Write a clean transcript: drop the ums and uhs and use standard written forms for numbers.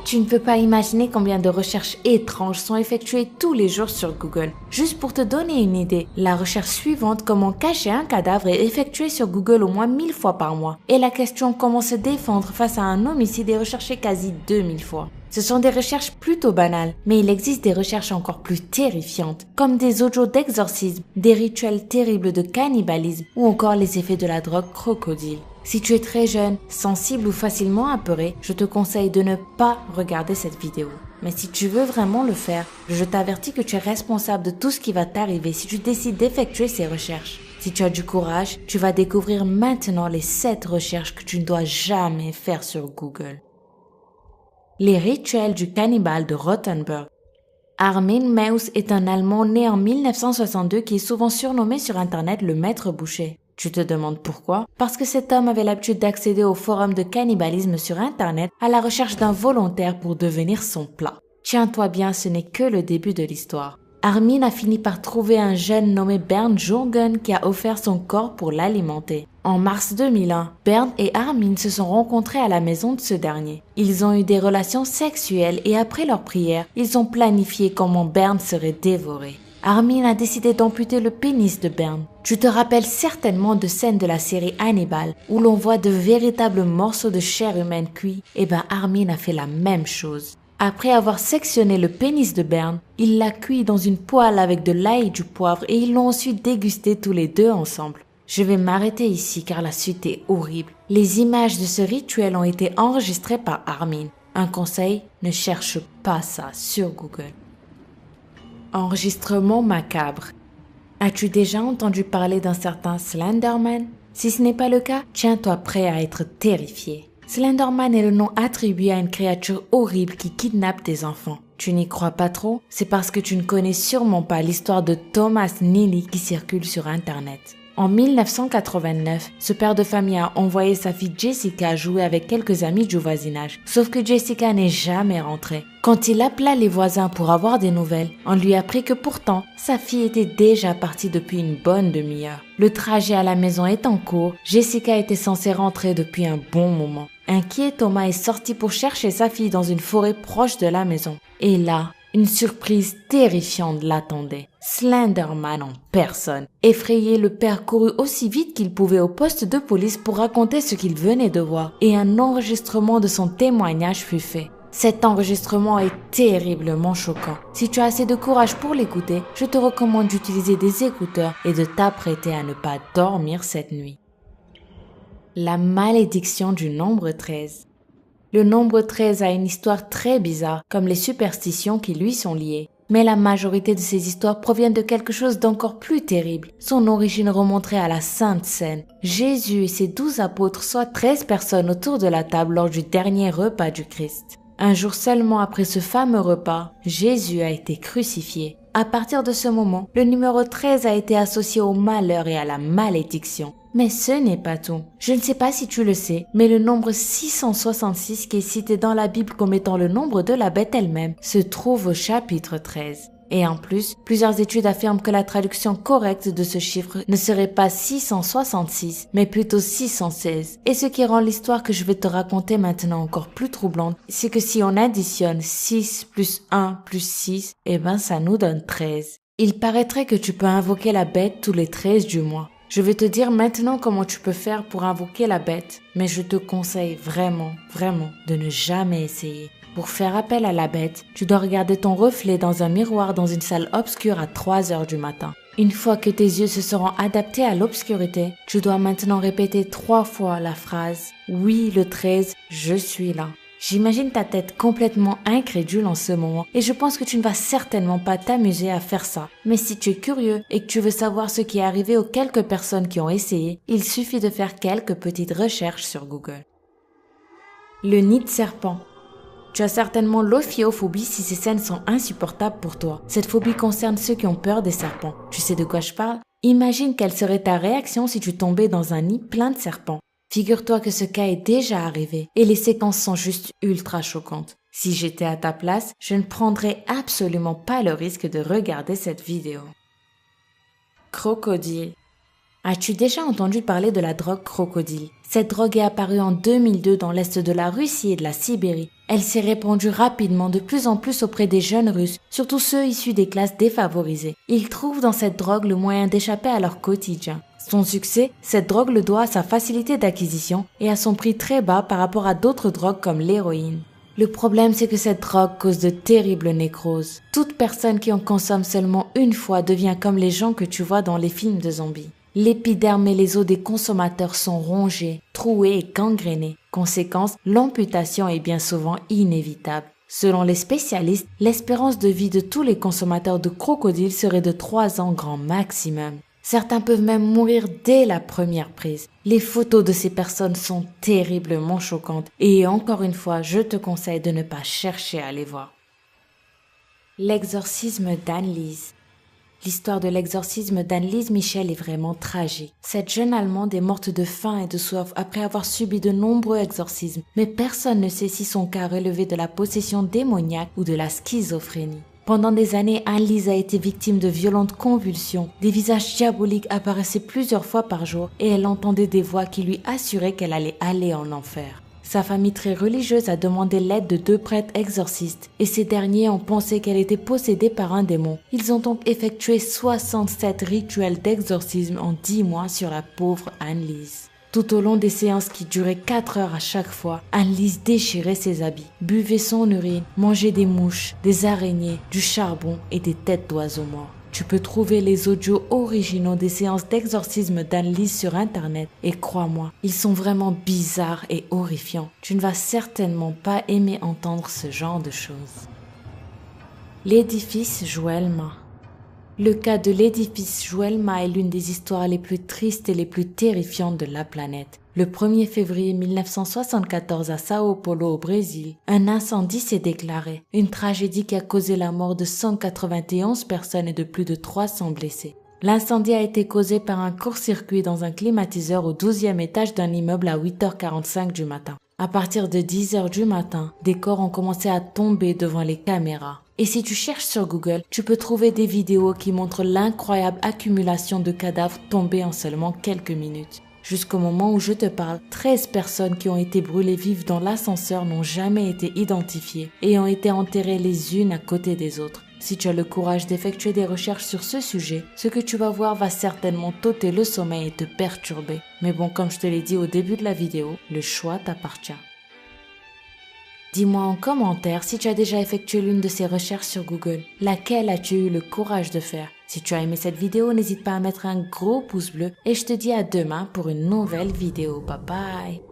Tu ne peux pas imaginer combien de recherches étranges sont effectuées tous les jours sur Google. Juste pour te donner une idée, la recherche suivante, comment cacher un cadavre, est effectuée sur Google au moins 1000 fois par mois. Et la question comment se défendre face à un homicide est recherchée quasi 2000 fois. Ce sont des recherches plutôt banales, mais il existe des recherches encore plus terrifiantes, comme des audios d'exorcisme, des rituels terribles de cannibalisme ou encore les effets de la drogue crocodile. Si tu es très jeune, sensible ou facilement apeuré, je te conseille de ne pas regarder cette vidéo. Mais si tu veux vraiment le faire, je t'avertis que tu es responsable de tout ce qui va t'arriver si tu décides d'effectuer ces recherches. Si tu as du courage, tu vas découvrir maintenant les 7 recherches que tu ne dois jamais faire sur Google. Les rituels du cannibale de Rothenburg. Armin Meus est un Allemand né en 1962 qui est souvent surnommé sur Internet le maître boucher. Tu te demandes pourquoi? Parce que cet homme avait l'habitude d'accéder au forum de cannibalisme sur Internet à la recherche d'un volontaire pour devenir son plat. Tiens-toi bien, ce n'est que le début de l'histoire. Armin a fini par trouver un jeune nommé Bernd Jürgen qui a offert son corps pour l'alimenter. En mars 2001, Bernd et Armin se sont rencontrés à la maison de ce dernier. Ils ont eu des relations sexuelles et après leur prière, ils ont planifié comment Bernd serait dévoré. Armin a décidé d'amputer le pénis de Bernd. Tu te rappelles certainement de scènes de la série Hannibal où l'on voit de véritables morceaux de chair humaine cuits. Armin a fait la même chose. Après avoir sectionné le pénis de Bernd, il l'a cuit dans une poêle avec de l'ail et du poivre et ils l'ont ensuite dégusté tous les deux ensemble. Je vais m'arrêter ici car la suite est horrible. Les images de ce rituel ont été enregistrées par Armin. Un conseil, ne cherche pas ça sur Google. Enregistrement macabre. As-tu déjà entendu parler d'un certain Slenderman? Si ce n'est pas le cas, tiens-toi prêt à être terrifié. Slenderman est le nom attribué à une créature horrible qui kidnappe des enfants. Tu n'y crois pas trop? C'est parce que tu ne connais sûrement pas l'histoire de Thomas Neely qui circule sur Internet. En 1989, ce père de famille a envoyé sa fille Jessica jouer avec quelques amis du voisinage. Sauf que Jessica n'est jamais rentrée. Quand il appela les voisins pour avoir des nouvelles, on lui apprit que pourtant, sa fille était déjà partie depuis une bonne demi-heure. Le trajet à la maison est en cours, Jessica était censée rentrer depuis un bon moment. Inquiet, Thomas est sorti pour chercher sa fille dans une forêt proche de la maison. Et là, une surprise terrifiante l'attendait. Slenderman en personne. Effrayé, le père courut aussi vite qu'il pouvait au poste de police pour raconter ce qu'il venait de voir et un enregistrement de son témoignage fut fait. Cet enregistrement est terriblement choquant. Si tu as assez de courage pour l'écouter, je te recommande d'utiliser des écouteurs et de t'apprêter à ne pas dormir cette nuit. La malédiction du nombre 13. Le nombre 13 a une histoire très bizarre, comme les superstitions qui lui sont liées. Mais la majorité de ces histoires proviennent de quelque chose d'encore plus terrible. Son origine remonterait à la Sainte Seine. Jésus et ses 12 apôtres, soit 13 personnes autour de la table lors du dernier repas du Christ. Un jour seulement après ce fameux repas, Jésus a été crucifié. À partir de ce moment, le numéro 13 a été associé au malheur et à la malédiction. Mais ce n'est pas tout. Je ne sais pas si tu le sais, mais le nombre 666 qui est cité dans la Bible comme étant le nombre de la bête elle-même se trouve au chapitre 13. Et en plus, plusieurs études affirment que la traduction correcte de ce chiffre ne serait pas 666, mais plutôt 616. Et ce qui rend l'histoire que je vais te raconter maintenant encore plus troublante, c'est que si on additionne 6 plus 1 plus 6, ça nous donne 13. Il paraîtrait que tu peux invoquer la bête tous les 13 du mois. Je vais te dire maintenant comment tu peux faire pour invoquer la bête, mais je te conseille vraiment de ne jamais essayer. Pour faire appel à la bête, tu dois regarder ton reflet dans un miroir dans une salle obscure à 3 heures du matin. Une fois que tes yeux se seront adaptés à l'obscurité, tu dois maintenant répéter 3 fois la phrase « Oui, le 13, je suis là ». J'imagine ta tête complètement incrédule en ce moment et je pense que tu ne vas certainement pas t'amuser à faire ça. Mais si tu es curieux et que tu veux savoir ce qui est arrivé aux quelques personnes qui ont essayé, il suffit de faire quelques petites recherches sur Google. Le nid de serpent. Tu as certainement l'ophiophobie si ces scènes sont insupportables pour toi. Cette phobie concerne ceux qui ont peur des serpents. Tu sais de quoi je parle? Imagine quelle serait ta réaction si tu tombais dans un nid plein de serpents. Figure-toi que ce cas est déjà arrivé et les séquences sont juste ultra choquantes. Si j'étais à ta place, je ne prendrais absolument pas le risque de regarder cette vidéo. Crocodile. As-tu déjà entendu parler de la drogue crocodile? Cette drogue est apparue en 2002 dans l'est de la Russie et de la Sibérie. Elle s'est répandue rapidement de plus en plus auprès des jeunes Russes, surtout ceux issus des classes défavorisées. Ils trouvent dans cette drogue le moyen d'échapper à leur quotidien. Son succès, cette drogue le doit à sa facilité d'acquisition et à son prix très bas par rapport à d'autres drogues comme l'héroïne. Le problème, c'est que cette drogue cause de terribles nécroses. Toute personne qui en consomme seulement une fois devient comme les gens que tu vois dans les films de zombies. L'épiderme et les os des consommateurs sont rongés, troués et gangrénés. Conséquence, l'amputation est bien souvent inévitable. Selon les spécialistes, l'espérance de vie de tous les consommateurs de crocodile serait de 3 ans grand maximum. Certains peuvent même mourir dès la première prise. Les photos de ces personnes sont terriblement choquantes et encore une fois, je te conseille de ne pas chercher à les voir. L'exorcisme d'Anneliese. L'histoire de l'exorcisme d'Anneliese Michel est vraiment tragique. Cette jeune Allemande est morte de faim et de soif après avoir subi de nombreux exorcismes, mais personne ne sait si son cas relevait de la possession démoniaque ou de la schizophrénie. Pendant des années, Anneliese a été victime de violentes convulsions. Des visages diaboliques apparaissaient plusieurs fois par jour et elle entendait des voix qui lui assuraient qu'elle allait aller en enfer. Sa famille très religieuse a demandé l'aide de 2 prêtres exorcistes et ces derniers ont pensé qu'elle était possédée par un démon. Ils ont donc effectué 67 rituels d'exorcisme en 10 mois sur la pauvre Anneliese. Tout au long des séances qui duraient 4 heures à chaque fois, Anneliese déchirait ses habits, buvait son urine, mangeait des mouches, des araignées, du charbon et des têtes d'oiseaux morts. Tu peux trouver les audios originaux des séances d'exorcisme d'Anneliese sur internet et crois-moi, ils sont vraiment bizarres et horrifiants. Tu ne vas certainement pas aimer entendre ce genre de choses. L'édifice Joelma. Le cas de l'édifice Joelma est l'une des histoires les plus tristes et les plus terrifiantes de la planète. Le 1er février 1974 à Sao Paulo au Brésil, un incendie s'est déclaré, une tragédie qui a causé la mort de 191 personnes et de plus de 300 blessés. L'incendie a été causé par un court-circuit dans un climatiseur au 12e étage d'un immeuble à 8h45 du matin. À partir de 10h du matin, des corps ont commencé à tomber devant les caméras. Et si tu cherches sur Google, tu peux trouver des vidéos qui montrent l'incroyable accumulation de cadavres tombés en seulement quelques minutes. Jusqu'au moment où je te parle, 13 personnes qui ont été brûlées vives dans l'ascenseur n'ont jamais été identifiées et ont été enterrées les unes à côté des autres. Si tu as le courage d'effectuer des recherches sur ce sujet, ce que tu vas voir va certainement t'ôter le sommeil et te perturber. Mais bon, comme je te l'ai dit au début de la vidéo, le choix t'appartient. Dis-moi en commentaire si tu as déjà effectué l'une de ces recherches sur Google. Laquelle as-tu eu le courage de faire? Si tu as aimé cette vidéo, n'hésite pas à mettre un gros pouce bleu et je te dis à demain pour une nouvelle vidéo. Bye bye!